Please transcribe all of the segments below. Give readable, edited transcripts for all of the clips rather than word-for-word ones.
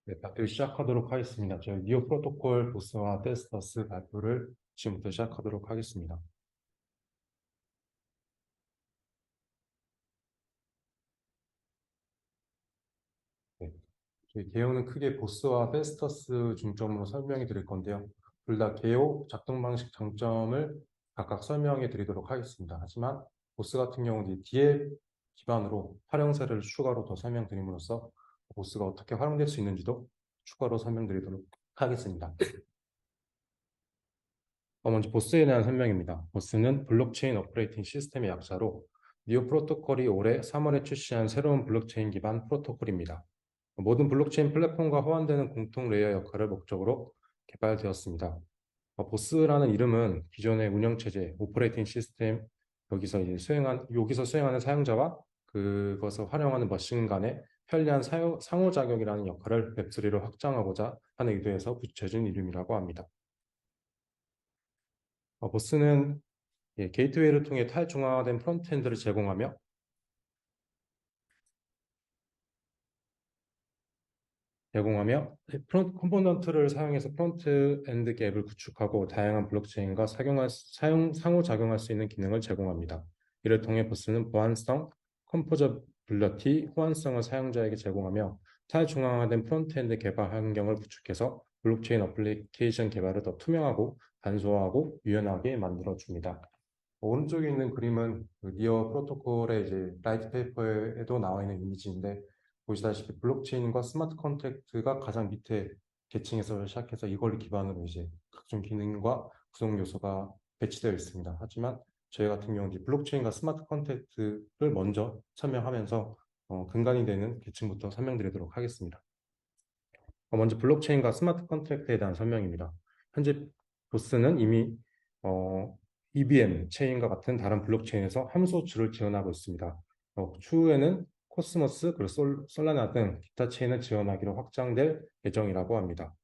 네, 발표 시작하도록 하겠습니다. 저희 니오 프로토콜 보스와 테스터스 발표를 지금부터 시작하도록 하겠습니다. 네, 저희 개요는 크게 보스와 테스터스 중점으로 설명해 드릴 건데요. 둘 다 개요 작동 방식 장점을 각각 설명해 드리도록 하겠습니다. 하지만 보스 같은 경우는 이 DL 기반으로 활용 사례를 추가로 더 설명드림으로써 보스가 어떻게 활용될 수 있는지도 추가로 설명드리도록 하겠습니다. 먼저 보스에 대한 설명입니다. 보스는 블록체인 오퍼레이팅 시스템의 약자로 니오 프로토콜이 올해 3월에 출시한 새로운 블록체인 기반 프로토콜입니다. 모든 블록체인 플랫폼과 호환되는 공통 레이어 역할을 목적으로 개발되었습니다. 보스라는 이름은 기존의 운영체제, 오퍼레이팅 시스템, 여기서 수행하는 사용자와 그것을 활용하는 머신 간의 편리한 상호작용이라는 역할을 웹3로 확장하고자 하는 의도에서 붙여진 이름이라고 합니다. 보스는 게이트웨이를 통해 탈중앙화된 프론트엔드를 제공하며 컴포넌트를 사용해서 프론트엔드 앱을 구축하고 다양한 블록체인과 상호작용할 수 있는 기능을 제공합니다. 이를 통해 보스는 보안성, 컴포저빌리티, 호환성을 사용자에게 제공하며 탈중앙화된 프론트엔드 개발 환경을 구축해서 블록체인 어플리케이션 개발을 더 투명하고 간소화하고 유연하게 만들어줍니다. 오른쪽에 있는 그림은 그 니어 프로토콜의 이제 라이트 페이퍼에도 나와 있는 이미지인데 보시다시피 블록체인과 스마트 컨트랙트가 가장 밑에 계층에서 시작해서 이걸 기반으로 이제 각종 기능과 구성 요소가 배치되어 있습니다. 하지만 저희 같은 경우는 블록체인과 스마트 컨트랙트를 먼저 설명하면서 근간이 되는 계층부터 설명드리도록 하겠습니다. 먼저 블록체인과 스마트 컨트랙트에 대한 설명입니다. 현재 보스는 이미 EVM 체인과 같은 다른 블록체인에서 함수호출을 지원하고 있습니다. 추후에는 코스모스, 그리고 솔라나 등 기타 체인을 지원하기로 확장될 예정이라고 합니다.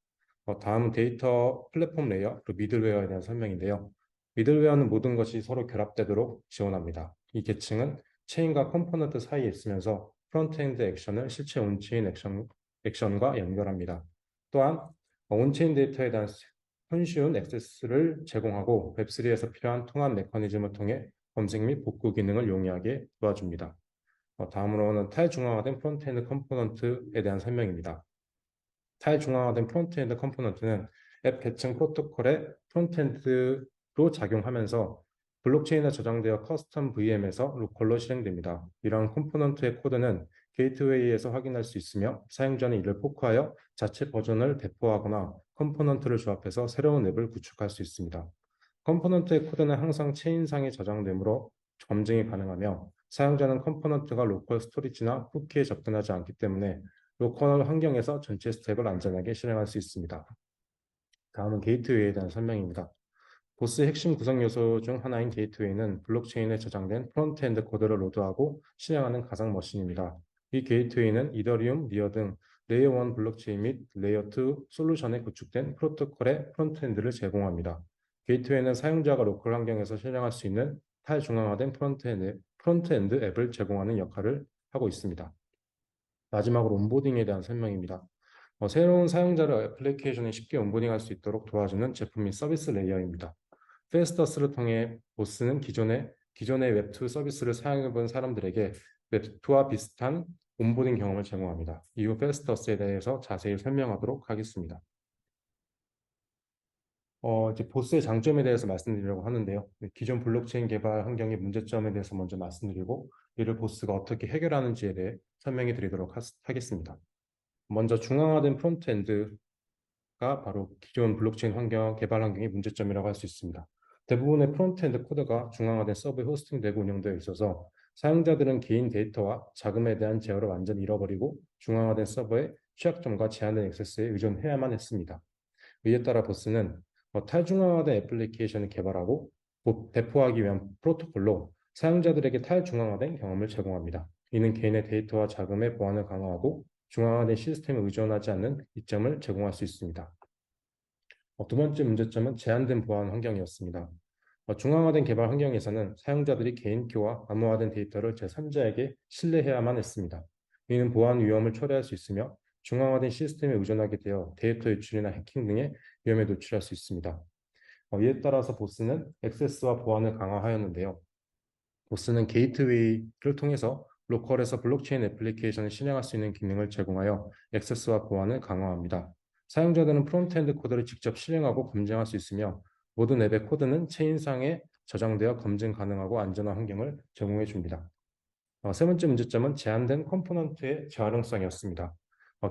다음은 데이터 플랫폼 레이어, 그리고 미들웨어에 대한 설명인데요. 미들웨어는 모든 것이 서로 결합되도록 지원합니다. 이 계층은 체인과 컴포넌트 사이에 있으면서 프론트엔드 액션을 실제 온체인 액션과 연결합니다. 또한 온체인 데이터에 대한 손쉬운 액세스를 제공하고 웹3에서 필요한 통합 메커니즘을 통해 검색 및 복구 기능을 용이하게 도와줍니다. 다음으로는 탈중앙화된 프론트엔드 컴포넌트에 대한 설명입니다. 탈중앙화된 프론트엔드 컴포넌트는 앱 계층 프로토콜의 프론트엔드로 작용하면서 블록체인에 저장되어 커스텀 VM에서 로컬로 실행됩니다. 이러한 컴포넌트의 코드는 게이트웨이에서 확인할 수 있으며 사용자는 이를 포크하여 자체 버전을 배포하거나 컴포넌트를 조합해서 새로운 앱을 구축할 수 있습니다. 컴포넌트의 코드는 항상 체인상에 저장되므로 검증이 가능하며 사용자는 컴포넌트가 로컬 스토리지나 쿠키에 접근하지 않기 때문에 로컬 환경에서 전체 스텝을 안전하게 실행할 수 있습니다. 다음은 게이트웨이에 대한 설명입니다. 보스의 핵심 구성 요소 중 하나인 게이트웨이는 블록체인에 저장된 프론트엔드 코드를 로드하고 실행하는 가상 머신입니다. 이 게이트웨이는 이더리움, 니어 등 레이어 1 블록체인 및 레이어 2 솔루션에 구축된 프로토콜의 프론트엔드를 제공합니다. 게이트웨이는 사용자가 로컬 환경에서 실행할 수 있는 탈중앙화된 프론트엔드 앱을 제공하는 역할을 하고 있습니다. 마지막으로 온보딩에 대한 설명입니다. 새로운 사용자를 애플리케이션에 쉽게 온보딩할 수 있도록 도와주는 제품 및 서비스 레이어입니다. 페스터스를 통해 보스는 기존의 웹2 서비스를 사용해본 사람들에게 웹2와 비슷한 온보딩 경험을 제공합니다. 이후 페스터스에 대해서 자세히 설명하도록 하겠습니다. 이제 보스의 장점에 대해서 말씀드리려고 하는데요. 기존 블록체인 개발 환경의 문제점에 대해서 먼저 말씀드리고, 이를 보스가 어떻게 해결하는지에 대해 설명해 드리도록 하겠습니다. 먼저 중앙화된 프론트엔드가 바로 기존 블록체인 개발 환경의 문제점이라고 할 수 있습니다. 대부분의 프론트엔드 코드가 중앙화된 서버에 호스팅되고 운영되어 있어서 사용자들은 개인 데이터와 자금에 대한 제어를 완전히 잃어버리고 중앙화된 서버의 취약점과 제한된 액세스에 의존해야만 했습니다. 이에 따라 보스는 탈중앙화된 애플리케이션을 개발하고 배포하기 위한 프로토콜로 사용자들에게 탈중앙화된 경험을 제공합니다. 이는 개인의 데이터와 자금의 보안을 강화하고 중앙화된 시스템에 의존하지 않는 이점을 제공할 수 있습니다. 두 번째 문제점은 제한된 보안 환경이었습니다. 중앙화된 개발 환경에서는 사용자들이 개인키와 암호화된 데이터를 제3자에게 신뢰해야만 했습니다. 이는 보안 위험을 초래할 수 있으며 중앙화된 시스템에 의존하게 되어 데이터 유출이나 해킹 등의 위험에 노출할 수 있습니다. 이에 따라서 보스는 액세스와 보안을 강화하였는데요. 보스는 게이트웨이를 통해서 로컬에서 블록체인 애플리케이션을 실행할 수 있는 기능을 제공하여 액세스와 보안을 강화합니다. 사용자들은 프론트엔드 코드를 직접 실행하고 검증할 수 있으며 모든 앱의 코드는 체인상에 저장되어 검증 가능하고 안전한 환경을 제공해 줍니다. 세 번째 문제점은 제한된 컴포넌트의 재활용성이었습니다.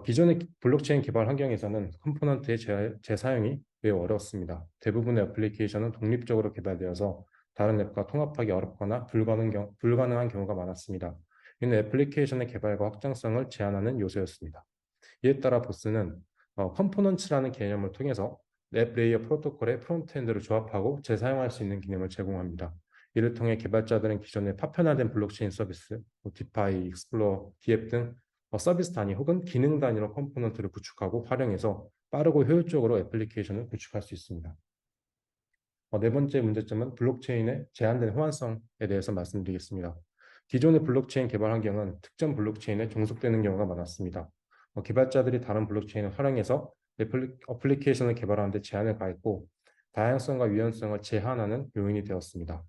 기존의 블록체인 개발 환경에서는 컴포넌트의 재사용이 매우 어렵습니다. 대부분의 애플리케이션은 독립적으로 개발되어서 다른 앱과 통합하기 어렵거나 불가능한 경우가 많았습니다. 이는 애플리케이션의 개발과 확장성을 제한하는 요소였습니다. 이에 따라 보스는 컴포넌츠라는 개념을 통해서 앱 레이어 프로토콜의 프론트엔드를 조합하고 재사용할 수 있는 기능을 제공합니다. 이를 통해 개발자들은 기존의 파편화된 블록체인 서비스, 디파이, 익스플로어, DF 등 서비스 단위 혹은 기능 단위로 컴포넌트를 구축하고 활용해서 빠르고 효율적으로 애플리케이션을 구축할 수 있습니다. 네 번째 문제점은 블록체인의 제한된 호환성에 대해서 말씀드리겠습니다. 기존의 블록체인 개발 환경은 특정 블록체인에 종속되는 경우가 많았습니다. 개발자들이 다른 블록체인을 활용해서 어플리케이션을 개발하는 데 제한을 가했고 다양성과 유연성을 제한하는 요인이 되었습니다.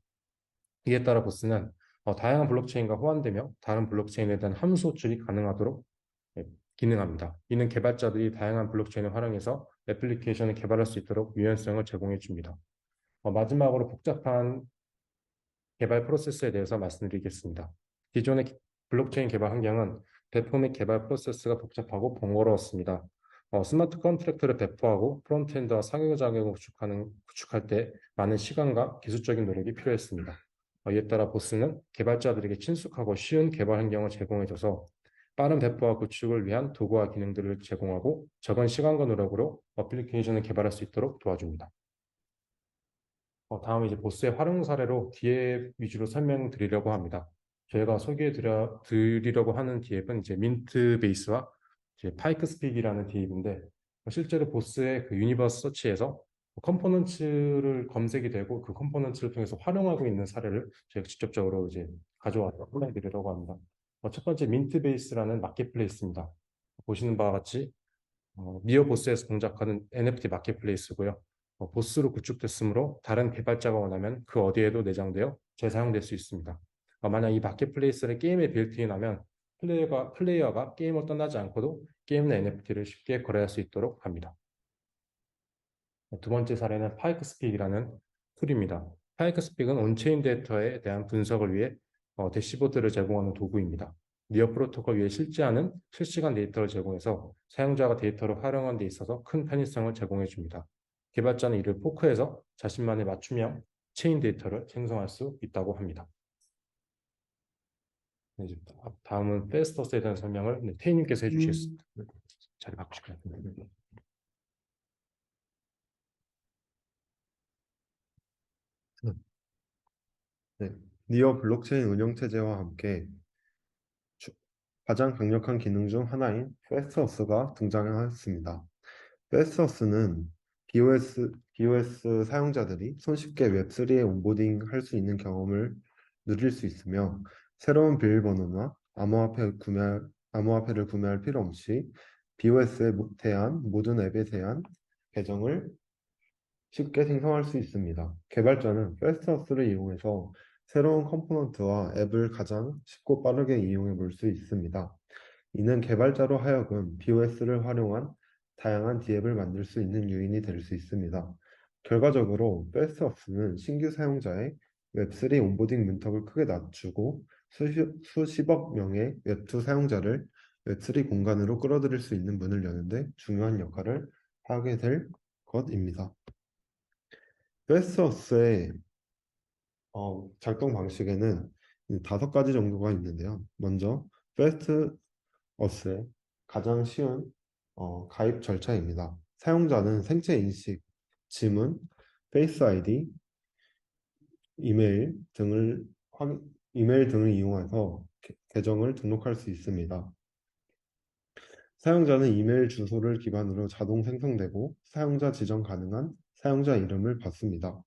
이에 따라 보스는 다양한 블록체인과 호환되며 다른 블록체인에 대한 함수 호출이 가능하도록 기능합니다. 이는 개발자들이 다양한 블록체인을 활용해서 애플리케이션을 개발할 수 있도록 유연성을 제공해 줍니다. 마지막으로 복잡한 개발 프로세스에 대해서 말씀드리겠습니다. 기존의 블록체인 개발 환경은 배포 및 개발 프로세스가 복잡하고 번거로웠습니다. 스마트 컨트랙터를 배포하고 프론트엔드와 상호작용을 구축할 때 많은 시간과 기술적인 노력이 필요했습니다. 이에 따라 보스는 개발자들에게 친숙하고 쉬운 개발 환경을 제공해줘서 빠른 배포와 구축을 위한 도구와 기능들을 제공하고 적은 시간과 노력으로 어플리케이션을 개발할 수 있도록 도와줍니다. 다음 이제 보스의 활용 사례로 디앱 위주로 설명드리려고 합니다. 저희가 드리려고 하는 디앱은 이제 민트 베이스와 이제 파이크 스픽이라는 디앱인데 실제로 보스의 그 유니버스 서치에서 컴포넌츠를 검색이 되고 그 컴포넌츠를 통해서 활용하고 있는 사례를 저희가 직접적으로 이제 가져와서 설명드리려고 합니다. 첫 번째 민트 베이스라는 마켓플레이스입니다. 보시는 바와 같이 니어 보스에서 동작하는 NFT 마켓플레이스고요. 보스로 구축됐으므로 다른 개발자가 원하면 그 어디에도 내장되어 재사용될 수 있습니다. 만약 이 마켓플레이스를 게임에 빌트인하면 플레이어가 게임을 떠나지 않고도 게임 내 NFT를 쉽게 거래할 수 있도록 합니다. 두 번째 사례는 파이크스픽이라는 툴입니다. 파이크스픽은 온체인 데이터에 대한 분석을 위해 대시보드를 제공하는 도구입니다. 니어 프로토콜 위에 실제하는 실시간 데이터를 제공해서 사용자가 데이터를 활용하는 데 있어서 큰 편의성을 제공해 줍니다. 개발자는 이를 포크해서 자신만의 맞춤형 체인 데이터를 생성할 수 있다고 합니다. 네, 이제 다음은 페스터스에 대한 설명을 태희님께서 해주시겠습니다. 자리 바꾸실까요? 네, 니어 블록체인 운영체제와 함께 주- 가장 강력한 기능 중 하나인 페스터스가 등장하였습니다. 페스터스는 BOS 사용자들이 손쉽게 웹3에 온보딩 할 수 있는 경험을 누릴 수 있으며 새로운 비밀번호나 암호화폐를 구매할 필요 없이 BOS에 대한 모든 앱에 대한 계정을 쉽게 생성할 수 있습니다. 개발자는 페스터스를 이용해서 새로운 컴포넌트와 앱을 가장 쉽고 빠르게 이용해 볼 수 있습니다. 이는 개발자로 하여금 BOS를 활용한 다양한 디앱을 만들 수 있는 요인이 될 수 있습니다. 결과적으로 페스터스는 신규 사용자의 웹3 온보딩 문턱을 크게 낮추고 수십억 명의 웹2 사용자를 웹3 공간으로 끌어들일 수 있는 문을 여는데 중요한 역할을 하게 될 것입니다. 페스터스의 작동 방식에는 5가지 정도가 있는데요. 먼저 페스터스의 가장 쉬운 가입 절차입니다. 사용자는 생체 인식, 지문, 페이스 아이디, 이메일 등을 이메일 등을 이용해서 계정을 등록할 수 있습니다. 사용자는 이메일 주소를 기반으로 자동 생성되고 사용자 지정 가능한 사용자 이름을 받습니다.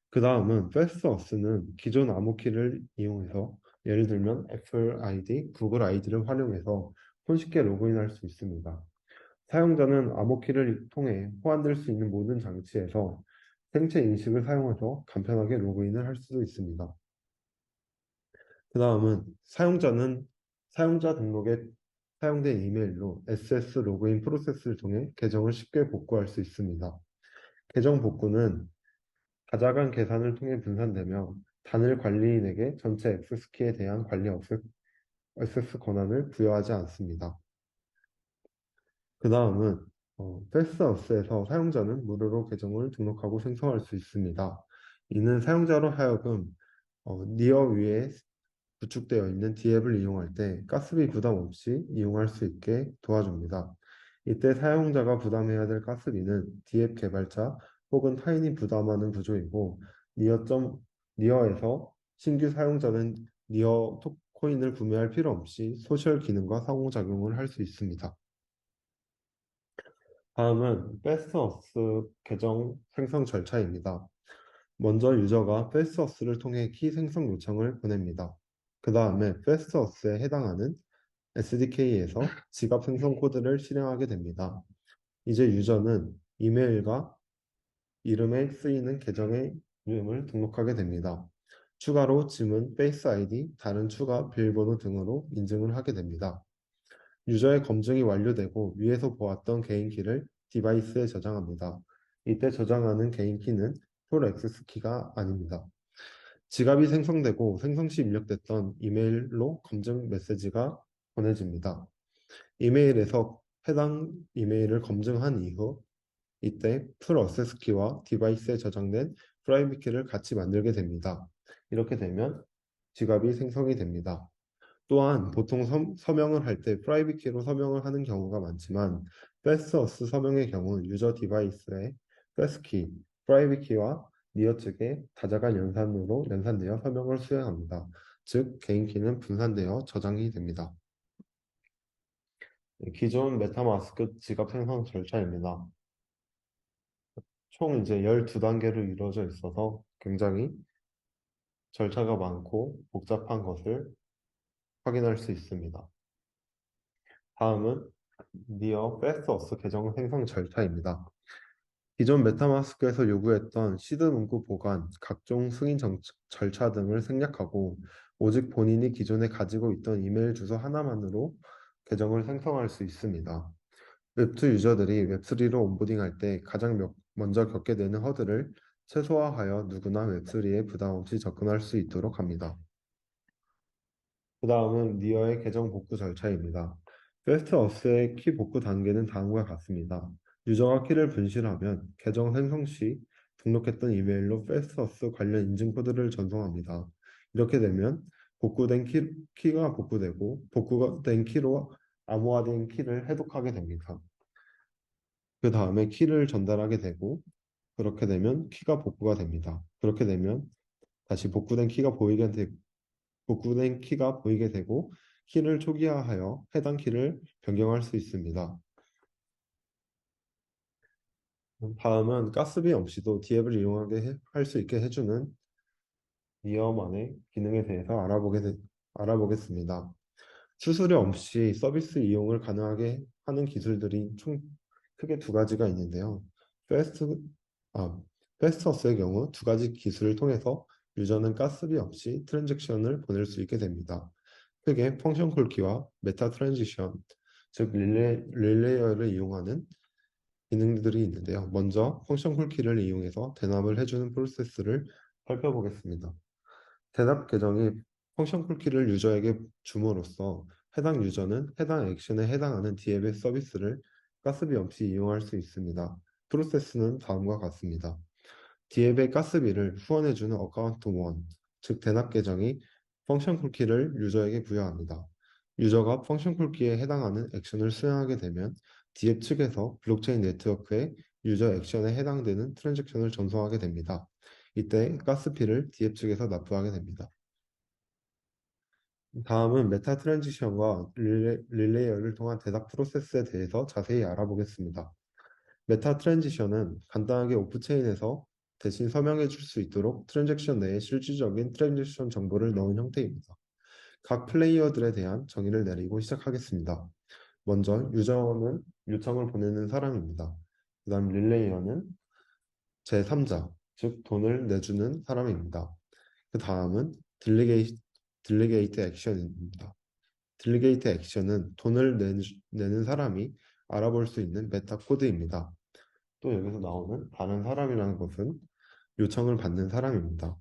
그 다음은 페스터스는 기존 암호키를 이용해서 예를 들면 애플 아이디, 구글 아이디를 활용해서 손쉽게 로그인할 수 있습니다. 사용자는 암호키를 통해 호환될 수 있는 모든 장치에서 생체 인식을 사용해서 간편하게 로그인을 할 수도 있습니다. 그 다음은 사용자 등록에 사용된 이메일로 SS 로그인 프로세스를 통해 계정을 쉽게 복구할 수 있습니다. 계정 복구는 다자간 계산을 통해 분산되며 단일 관리인에게 전체 액세스키에 대한 관리 액세스 권한을 부여하지 않습니다. 그 다음은 패스어스에서 사용자는 무료로 계정을 등록하고 생성할 수 있습니다. 이는 사용자로 하여금 니어 위에 구축되어 있는 D앱을 이용할 때 가스비 부담 없이 이용할 수 있게 도와줍니다. 이때 사용자가 부담해야 될 가스비는 D앱 개발자 혹은 타인이 부담하는 구조이고 니어에서 신규 사용자는 니어 코인을 구매할 필요 없이 소셜 기능과 상호작용을 할 수 있습니다. 다음은 패스어스 계정 생성 절차입니다. 먼저 유저가 패스어스를 통해 키 생성 요청을 보냅니다. 그 다음에 패스어스에 해당하는 SDK에서 지갑 생성 코드를 실행하게 됩니다. 이제 유저는 이메일과 이름에 쓰이는 계정의 이름을 등록하게 됩니다. 추가로 지문, 페이스 아이디, 다른 추가 비밀번호 등으로 인증을 하게 됩니다. 유저의 검증이 완료되고 위에서 보았던 개인키를 디바이스에 저장합니다. 이때 저장하는 개인키는 풀 액세스 키가 아닙니다. 지갑이 생성되고 생성 시 입력됐던 이메일로 검증 메시지가 보내집니다. 이메일에서 해당 이메일을 검증한 이후 이때 풀 액세스 키와 디바이스에 저장된 프라이빗 키를 같이 만들게 됩니다. 이렇게 되면 지갑이 생성이 됩니다. 또한 보통 서명을 할 때 프라이빗 키로 서명을 하는 경우가 많지만 패스어스 서명의 경우 유저 디바이스에 패스키, 프라이빗 키와 니어 측의 다자간 연산되어 서명을 수행합니다. 즉 개인 키는 분산되어 저장이 됩니다. 기존 메타마스크 지갑 생성 절차입니다. 총 이제 12단계로 이루어져 있어서 굉장히 절차가 많고 복잡한 것을 확인할 수 있습니다. 다음은 니어 패스어스 계정 생성 절차입니다. 기존 메타마스크에서 요구했던 시드 문구 보관, 각종 승인 절차 등을 생략하고 오직 본인이 기존에 가지고 있던 이메일 주소 하나만으로 계정을 생성할 수 있습니다. 웹2 유저들이 웹3로 온보딩할 때 가장 먼저 겪게 되는 허들을 최소화하여 누구나 웹3에 부담 없이 접근할 수 있도록 합니다. 그 다음은 니어의 계정 복구 절차입니다. 패스트어스의 키 복구 단계는 다음과 같습니다. 유저가 키를 분실하면 계정 생성 시 등록했던 이메일로 패스트어스 관련 인증 코드를 전송합니다. 이렇게 되면 복구된 키가 복구되고 복구가 된 키로 암호화된 키를 해독하게 됩니다. 그 다음에 키를 전달하게 되고 그렇게 되면 키가 복구가 됩니다. 그렇게 되면 다시 복구된 키가 보이게 되고 키를 초기화하여 해당 키를 변경할 수 있습니다. 다음은 가스비 없이도 D앱을 이용하게 할 수 있게 해주는 니어만의 기능에 대해서 알아보겠습니다. 수수료 없이 서비스 이용을 가능하게 하는 기술들이 총 크게 두 가지가 있는데요. 패스트, 아, 패스터스의 경우 두 가지 기술을 통해서 유저는 가스비 없이 트랜잭션을 보낼 수 있게 됩니다. 크게 펑션 콜키와 메타 트랜지션, 즉 릴레이어를 이용하는 기능들이 있는데요. 먼저 펑션 콜키를 이용해서 대납을 해주는 프로세스를 살펴보겠습니다. 대납 계정이 펑션 쿨키를 유저에게 줌으로써 해당 유저는 해당 액션에 해당하는 D앱의 서비스를 가스비 없이 이용할 수 있습니다. 프로세스는 다음과 같습니다. D앱의 가스비를 후원해주는 어카운트 1, 즉 대납 계정이 펑션 쿨키를 유저에게 부여합니다. 유저가 펑션 쿨키에 해당하는 액션을 수행하게 되면 D앱 측에서 블록체인 네트워크에 유저 액션에 해당되는 트랜잭션을 전송하게 됩니다. 이때 가스피를 D앱 측에서 납부하게 됩니다. 다음은 메타 트랜지션과 릴레이어를 통한 대답 프로세스에 대해서 자세히 알아보겠습니다. 메타 트랜지션은 간단하게 오프체인에서 대신 서명해 줄 수 있도록 트랜잭션 내에 실질적인 트랜잭션 정보를 넣은 형태입니다. 각 플레이어들에 대한 정의를 내리고 시작하겠습니다. 먼저 유저는 요청을 보내는 사람입니다. 그 다음 릴레이어는 제3자, 즉 돈을 내주는 사람입니다. 그 다음은 딜리게이트 액션입니다. 딜리게이트 액션은 돈을 내는 사람이 알아볼 수 있는 메타 코드입니다. 또 여기서 나오는 다른 사람이라는 것은 요청을 받는 사람입니다.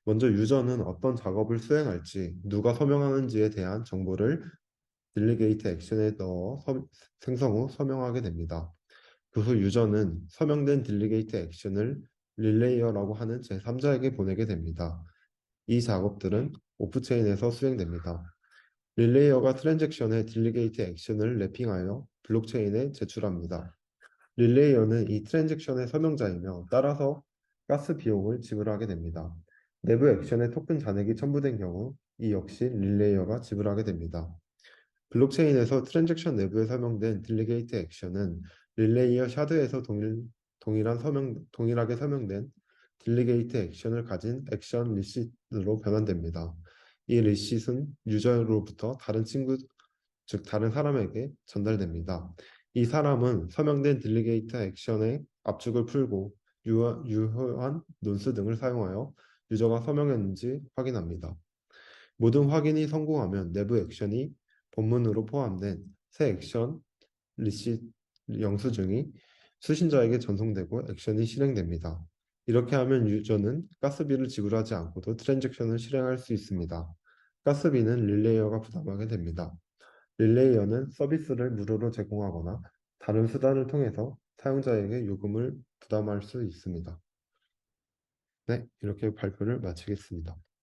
먼저 유저는 어떤 작업을 수행할지, 누가 서명하는지에 대한 정보를 딜리게이트 액션에 넣어 생성 후 서명하게 됩니다. 그 후 유저는 서명된 딜리게이트 액션을 릴레이어라고 하는 제3자에게 보내게 됩니다. 이 작업들은 오프체인에서 수행됩니다. 릴레이어가 트랜잭션의 딜리게이트 액션을 랩핑하여 블록체인에 제출합니다. 릴레이어는 이 트랜잭션의 서명자이며 따라서 가스 비용을 지불하게 됩니다. 내부 액션에 토큰 잔액이 첨부된 경우 이 역시 릴레이어가 지불하게 됩니다. 블록체인에서 트랜잭션 내부에 서명된 딜리게이트 액션은 릴레이어 샤드에서 동일하게 서명된 딜리게이트 액션을 가진 액션 리시트로 변환됩니다. 이 리시트는 유저로부터 다른 친구, 즉 다른 사람에게 전달됩니다. 이 사람은 서명된 딜리게이트 액션의 압축을 풀고 유효한 논스 등을 사용하여 유저가 서명했는지 확인합니다. 모든 확인이 성공하면 내부 액션이 본문으로 포함된 새 액션 리시 영수증이 수신자에게 전송되고 액션이 실행됩니다. 이렇게 하면 유저는 가스비를 지불하지 않고도 트랜잭션을 실행할 수 있습니다. 가스비는 릴레이어가 부담하게 됩니다. 릴레이어는 서비스를 무료로 제공하거나 다른 수단을 통해서 사용자에게 요금을 부담할 수 있습니다. 네, 이렇게 발표를 마치겠습니다.